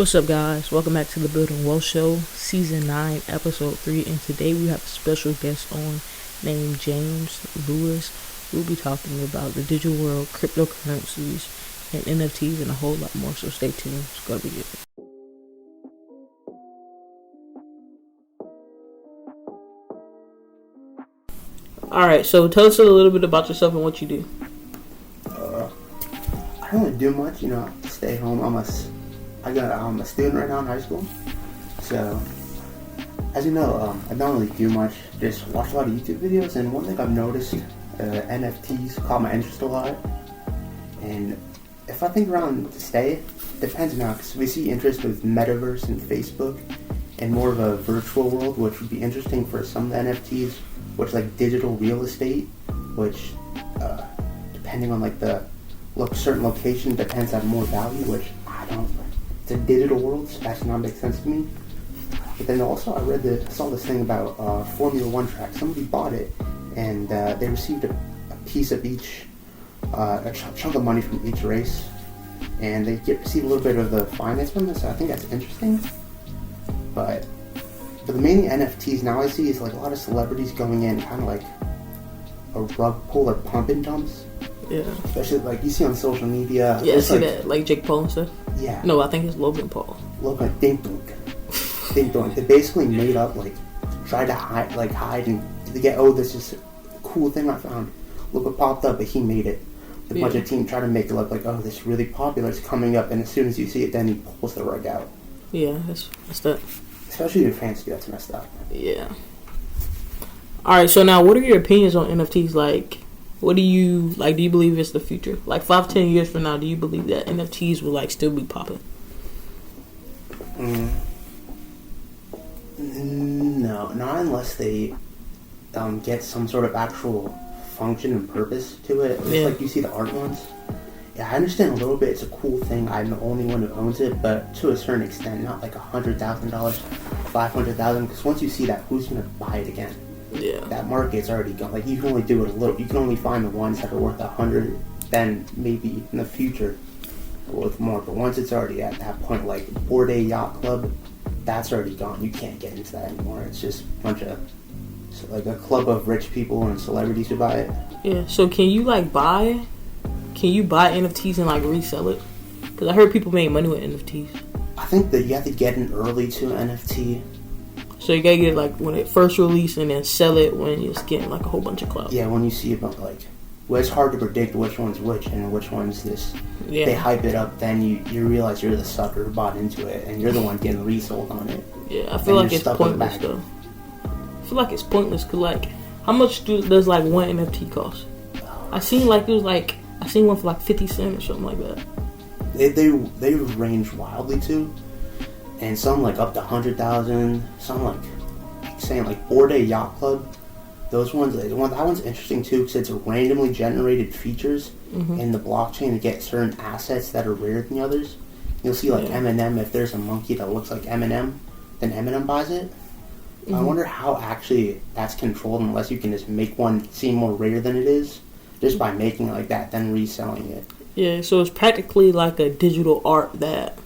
What's up, guys? Welcome back to the Building Wealth Show, Season 9, Episode 3. And today we have a special guest on named James Lewis. We'll be talking about the digital world, cryptocurrencies, and NFTs, and a whole lot more. So stay tuned. It's going to be good. Alright, so tell us a little bit about yourself and what you do. I don't really do much, stay home. I'm a student right now in high school. So, as you know, I don't really do much. Just watch a lot of YouTube videos, and one thing I've noticed, NFTs caught my interest a lot. And if I think around to stay, depends now, because we see interest with metaverse and Facebook, and more of a virtual world, which would be interesting for some of the NFTs, which like digital real estate, which depending on certain location depends on more value, which I don't. It's a digital world, so that does not make sense to me. But then also I saw this thing about Formula One track. Somebody bought it, and they received a piece of each, a chunk of money from each race, and they receive a little bit of the finance from this. So I think that's interesting. But the main NFTs now I see is like a lot of celebrities going in, kind of like a rug pull or pump and dumps. Yeah. Especially like you see on social media. Yeah, I see that, like Jake Paul and stuff. Yeah. No, I think it's Logan Paul. Dink Dunk. They basically made up, tried to hide and to get, this is a cool thing I found. Look what popped up, but he made it. The budget team tried to make it look like, this is really popular, it's coming up, and as soon as you see it, then he pulls the rug out. Yeah, that's that. Especially in fantasy, that's messed up. Yeah. Alright, so now what are your opinions on NFTs? What do you do you believe it's the future? 5-10 years from now, do you believe that NFTs will still be popping? No, not unless they get some sort of actual function and purpose to it. Just like you see the art ones. Yeah, I understand a little bit. It's a cool thing. I'm the only one who owns it, but to a certain extent, not like $100,000, $500,000. Because once you see that, who's gonna buy it again? Yeah, that market's already gone. You can only do it a little. You can only find the ones that are worth 100. Then maybe in the future, worth more. But once it's already at that point, like Bored Ape Yacht Club, that's already gone. You can't get into that anymore. It's just a bunch of a club of rich people and celebrities who buy it. Yeah. So can you buy? Can you buy NFTs and resell it? Because I heard people make money with NFTs. I think that you have to get in early to an NFT. So you gotta get it when it first released and then sell it when it's getting a whole bunch of clout. Yeah, when you see about it's hard to predict which one's which and which one's this. Yeah. They hype it up, then you realize you're the sucker who bought into it and you're the one getting resold on it. Yeah, I feel like it's pointless though. I feel like it's pointless because how much does one NFT cost? I seen it was I seen one for 50 cents or something like that. They range wildly too. And some up to 100,000. Some saying Bored Ape Yacht Club. Those ones, that one's interesting too because it's randomly generated features in the blockchain to get certain assets that are rarer than the others. You'll see Eminem. If there's a monkey that looks like Eminem, then Eminem buys it. Mm-hmm. I wonder how actually that's controlled unless you can just make one seem more rare than it is just by making it like that, then reselling it. Yeah, so it's practically a digital art that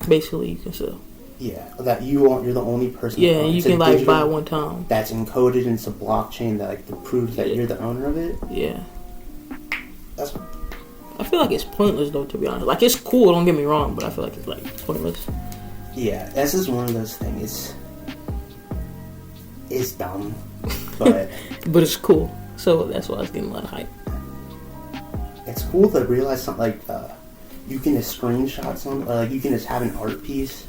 basically you can sell. Yeah, that you're the only person. Yeah, you can buy it one time. That's encoded into blockchain that proves that you're the owner of it. Yeah. I feel like it's pointless though, to be honest. It's cool, don't get me wrong, but I feel like it's pointless. Yeah, this is one of those things. It's dumb, but but it's cool. So that's why I was getting a lot of hype. It's cool to realize something you can just screenshot something, or you can just have an art piece.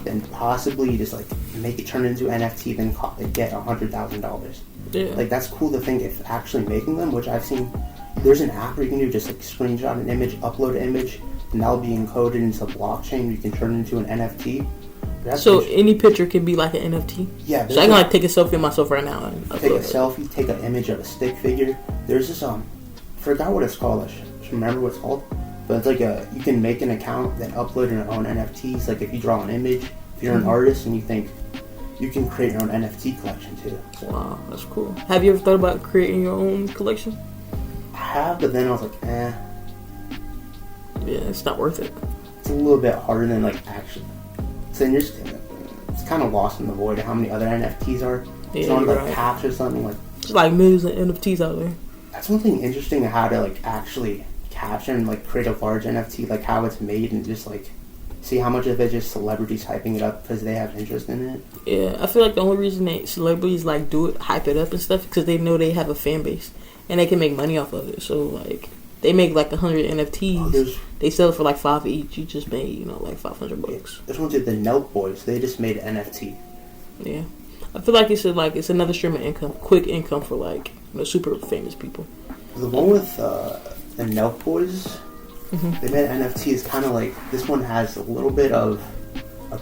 Then possibly just make it turn into NFT, then get $100,000. Yeah. That's cool to think if actually making them, which I've seen. There's an app where you can do just screenshot an image, upload an image, and that'll be encoded into blockchain. You can turn it into an NFT. So any picture can be an NFT. Yeah. So I can take a selfie of myself right now and take a selfie, take an image of a stick figure. There's this forgot what it's called. I should remember what it's called. But it's you can make an account, then upload your own NFTs. If you draw an image, if you're an artist and you think you can create your own NFT collection too. So. Wow, that's cool. Have you ever thought about creating your own collection? I have, but then I was like, Yeah, it's not worth it. It's a little bit harder than actually. So it's kind of lost in the void of how many other NFTs are. Yeah, it's only like right. caps or something like. It's like millions of NFTs out there. That's one thing interesting to how to like actually capture and like create a large NFT, like how it's made, and just like see how much of it just celebrities hyping it up because they have interest in it. Yeah, I feel like the only reason that celebrities like do it, hype it up and stuff, because they know they have a fan base and they can make money off of it. So like they make like 100 NFTs, they sell it for like $5 each. You just made like $500. There's one to the Nelk Boys. They just made an NFT. Yeah, I feel like it's another stream of income, quick income for like super famous people. The one with the Nelk Boys, they made an NFT. Is kind of like this one has a little bit of a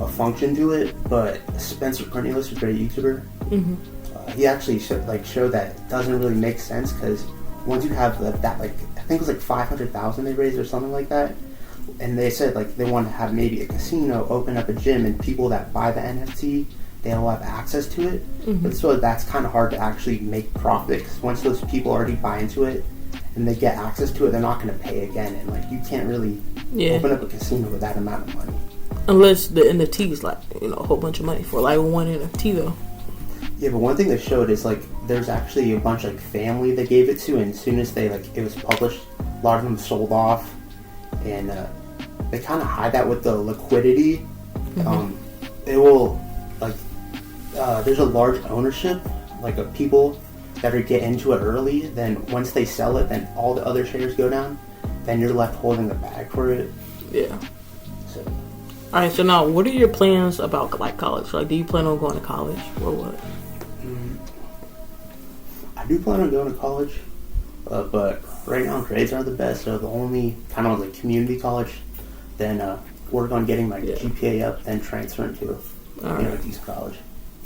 function to it, but Spencer Cornelius, who's a great YouTuber, he actually showed that it doesn't really make sense because once you have that like I think it was like 500,000 they raised or something like that, and they said like they want to have maybe a casino, open up a gym, and people that buy the NFT they'll have access to it. But so that's kind of hard to actually make profit because once those people already buy into it and they get access to it, they're not going to pay again, and like you can't really open up a casino with that amount of money unless the NFT is like a whole bunch of money for like one NFT though. Yeah, but one thing they showed is like there's actually a bunch of like family they gave it to, and as soon as it was published, a lot of them sold off, and they kind of hide that with the liquidity. They will like there's a large ownership like of people that get into it early. Then once they sell it, then all the other shares go down. Then you're left holding the bag for it. Yeah. So. All right. So now, what are your plans about like college? Like, do you plan on going to college or what? I do plan on going to college, but right now grades aren't the best. So the only kind of like community college, then work on getting my GPA up, then transferring to a decent college.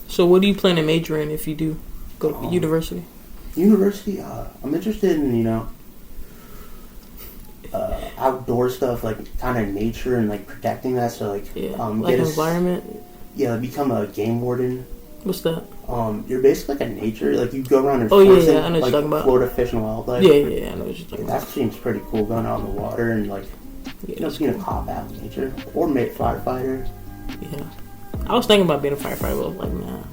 So what do you plan to major in if you do go to university? University, I'm interested in outdoor stuff, like kind of nature and like protecting that. So like like environment. Yeah, become a game warden. What's that? You're basically like a nature, like you go around and I know what you're talking about. Florida Fish and Wildlife. Yeah, I know what you're talking about. That seems pretty cool, going out in the water and like being a cop out in nature or firefighter. Yeah, I was thinking about being a firefighter, but I was like, nah.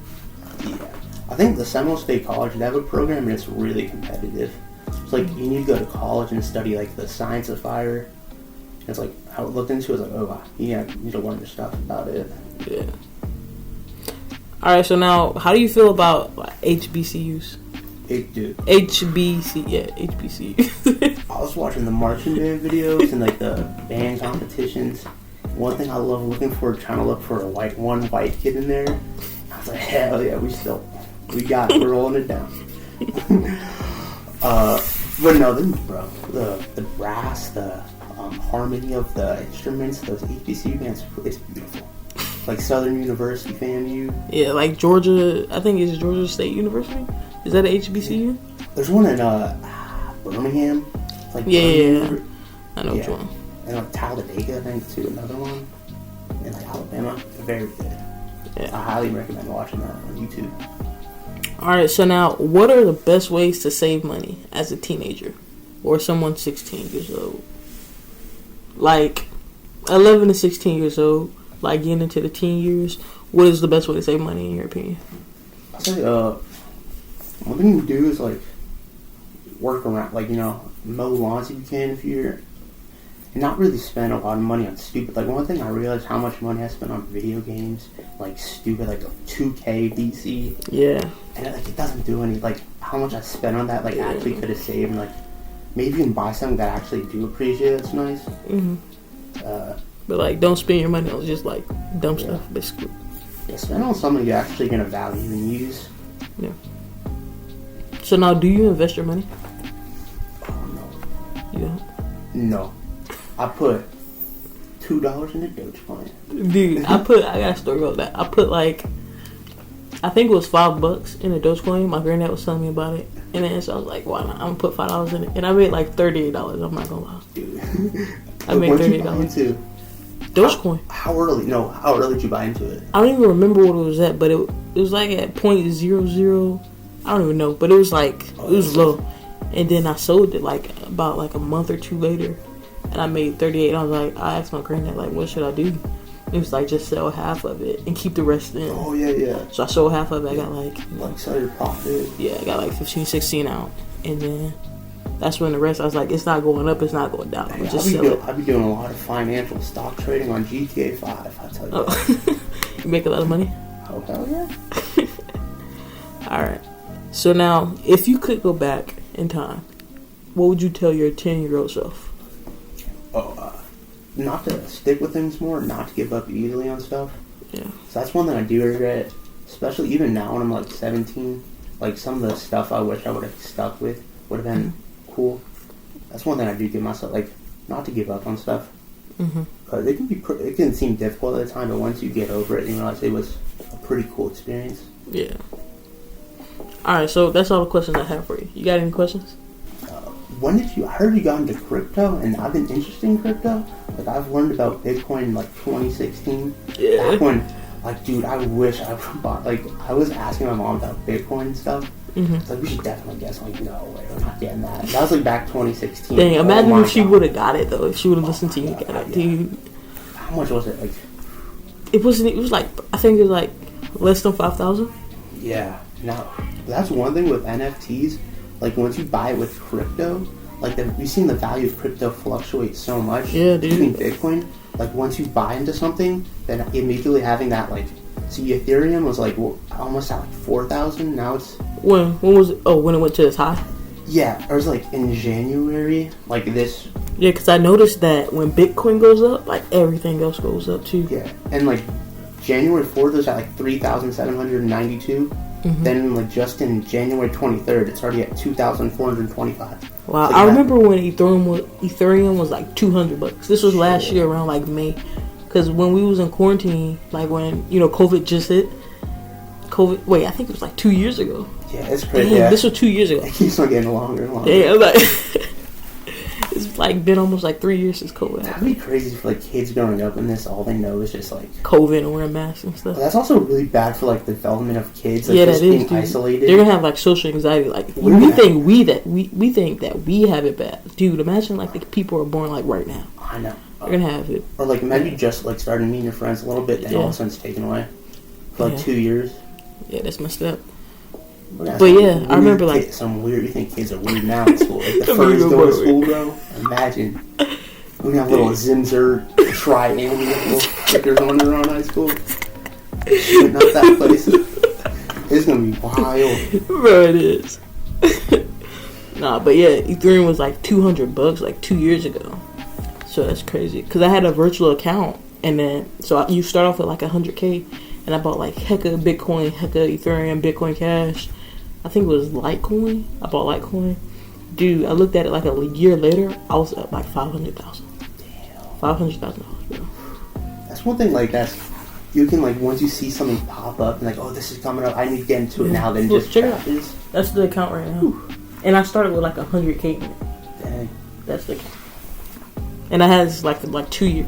Yeah, I think the Seminole State College, they have a program and it's really competitive. It's like you need to go to college and study like the science of fire. It's like how it looked into it, it's like you need to learn the stuff about it. Yeah. All right, so now, how do you feel about like, HBCUs? HBCUs. I was watching the marching band videos and like the band competitions. One thing I love looking for, trying to look for one white kid in there. I was like, hell yeah, we got it, we're rolling it down. But no, bro, the brass, the harmony of the instruments, those HBCU bands, it's beautiful. Like Southern University, FAMU. Yeah, like Georgia, I think it's Georgia State University. Is that an HBCU? There's one in Birmingham. Like yeah. I know which one. And like Talladega, I think, too, another one. And like Alabama, very good. Yeah. I highly recommend watching that on YouTube. Alright, so now, what are the best ways to save money as a teenager? Or someone 16 years old? Like, 11 to 16 years old, like getting into the teen years, what is the best way to save money in your opinion? I say, one thing you do is like work around, like, mow lawns if you can, and not really spend a lot of money on stupid. Like, one thing I realized how much money I spent on video games, like stupid, like a 2K DC. Yeah. And like it doesn't do any, like how much I spent on that, like actually could have saved, and like maybe you can buy something that I actually do appreciate. It's nice. But like, don't spend your money on just like dumb stuff, basically. Yeah, spend on something you're actually gonna value and use. Yeah. So now, do you invest your money? Oh no. You don't? No. I put $2 in the Dogecoin. Dude, I got a story about that. I put like, I think it was $5 in the Dogecoin. My granddad was telling me about it. And then so I was like, why not? I'm gonna put $5 in it. And I made like $38. I'm not gonna lie. Dude. I made $38. Dogecoin. How early did you buy into it? I don't even remember what it was at, but it was like at 0.00. I don't even know, but it was like, it was low. And then I sold it like about like a month or two later and I made 38. I was like, I asked my granddad, like, what should I do? He was like, just sell half of it and keep the rest in. Oh, yeah. So I sold half of it. I got like sell your profit. Yeah, I got like 15, 16 out. And then that's when the rest, I was like, it's not going up, it's not going down. I'm just sell it. I'll be doing a lot of financial stock trading on GTA 5, I'll tell you that. You make a lot of money? Oh, hell yeah. Alright. So now, if you could go back in time, what would you tell your 10-year-old self? Not to stick with things more, not to give up easily on stuff. Yeah. So that's one thing I do regret, especially even now when I'm like 17. Like some of the stuff I wish I would have stuck with would have been cool. That's one thing I do give myself, like, not to give up on stuff. Because it can seem difficult at the time, but once you get over it, you realize it was a pretty cool experience. Yeah. Alright, so that's all the questions I have for you. You got any questions? I heard you got into crypto, and I've been interested in crypto. Like, I've learned about Bitcoin in, like, 2016. Yeah. Back when, like, dude, I wish I would have bought, like, I was asking my mom about Bitcoin and stuff. It's like, we should definitely get some. Like, no way, we're not getting that. That was, like, back 2016. Dang, imagine if she would have got it, though. If she would have listened to you get it, dude. How much was it? Like, it was like, I think it was, like, less than 5,000. Yeah. Now, that's one thing with NFTs. Like, once you buy it with crypto, like, we've seen the value of crypto fluctuate so much. Yeah, dude. Even Bitcoin, like, once you buy into something, then immediately having that, like, see, Ethereum was, like, almost at, like, 4,000. Now it's... When was it? Oh, when it went to its high? Yeah, it was, like, in January, like, this... Yeah, because I noticed that when Bitcoin goes up, like, everything else goes up, too. Yeah, and, like, January 4th was at, like, 3,792. Then, like, just in January 23rd, it's already at 2,425. Wow, So I remember when Ethereum was like $200. This was last year around like May, because when we was in quarantine, like when COVID just hit. I think it was like 2 years ago. Yeah, it's crazy. Damn, yeah. This was 2 years ago. It keeps on getting longer and longer. Yeah, like it's like been almost like 3 years since COVID. That'd be crazy for like kids growing up and this all they know is just like COVID and wearing masks and stuff. But that's also really bad for like the development of kids. Like, yeah, just that is. Being Dude. isolated. They're gonna have like social anxiety. Like we think that we have it bad, dude. Imagine like the people are born like right now. I know. They're gonna have it. Or like maybe just like starting meeting your friends a little bit, then all of a sudden it's taken away for like 2 years. Yeah, that's messed up. But yeah, I remember like some weird. You think kids are weird now in school? Like the first go to school, bro. Imagine we have little Zimzer triangle stickers on around high school. Shooting up that place. It's gonna be wild, bro. It is. Nah, but yeah, Ethereum was like $200 like 2 years ago. So that's crazy. Cause I had a virtual account, and then you start off with like 100K, and I bought like hecka Bitcoin, hecka Ethereum, Bitcoin Cash. I think it was Litecoin. I bought Litecoin. Dude, I looked at it like a year later. I was up like $500,000. Damn. $500,000, bro. That's one thing. Like you can like once you see something pop up and like, oh, this is coming up. I need to get into it now. Then just check it out. That's the account right now. Whew. And I started with like 100K in it. Dang. That's the account. And I had this like 2 years.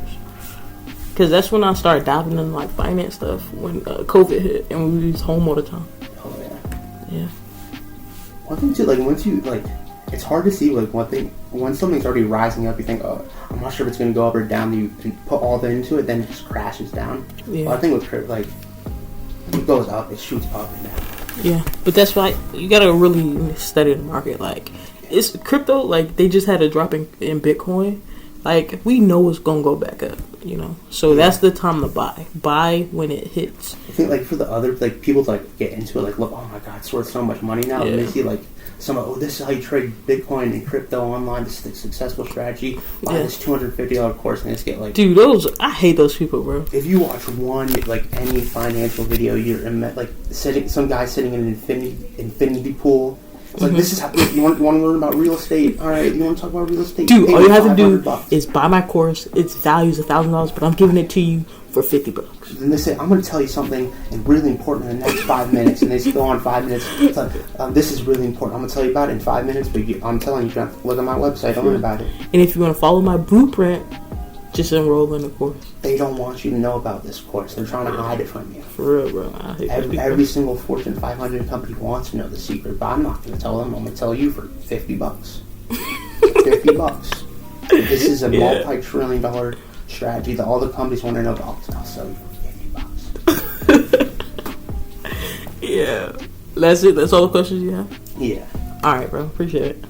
Because that's when I started diving into like finance stuff when COVID hit and we was home all the time. Oh yeah. Yeah. One thing too, like once you like, it's hard to see like one thing when something's already rising up. You think, oh, I'm not sure if it's going to go up or down. You can put all that into it, then it just crashes down. Yeah. Well, I think with crypto, like it goes up, it shoots up and down. Yeah, but that's why you gotta really study the market. Like it's crypto. Like they just had a drop in Bitcoin. Like we know it's gonna go back up. So that's the time to buy. Buy when it hits. I think like for the other like people like get into it like look, oh my god, it's worth so much money now. Yeah. And they see like this is how you trade Bitcoin and crypto online. This is a successful strategy. Buy this $250 course and just get like. Dude, I hate those people, bro. If you watch any financial video, you're like some guy sitting in an infinity pool. It's like, this is how you want to learn about real estate. All right, you want to talk about real estate? Dude, all you have to do is buy my course. Its value is $1,000, but I'm giving it to you for $50. Then they say, I'm going to tell you something really important in the next 5 minutes. And they go on 5 minutes. It's like, this is really important. I'm going to tell you about it in 5 minutes, but I'm telling you, you have to look at my website. Learn about it. And if you want to follow my blueprint, just enroll in the course. They don't want you to know about this course. They're trying to hide it from you. For real, bro. I hate every single Fortune 500 company wants to know the secret, but I'm not going to tell them. I'm going to tell you for $50. $50. This is a multi-trillion-dollar strategy that all the companies want to know about. I'll sell you for $50. Yeah. That's it? That's all the questions you have? Yeah. Alright, bro. Appreciate it.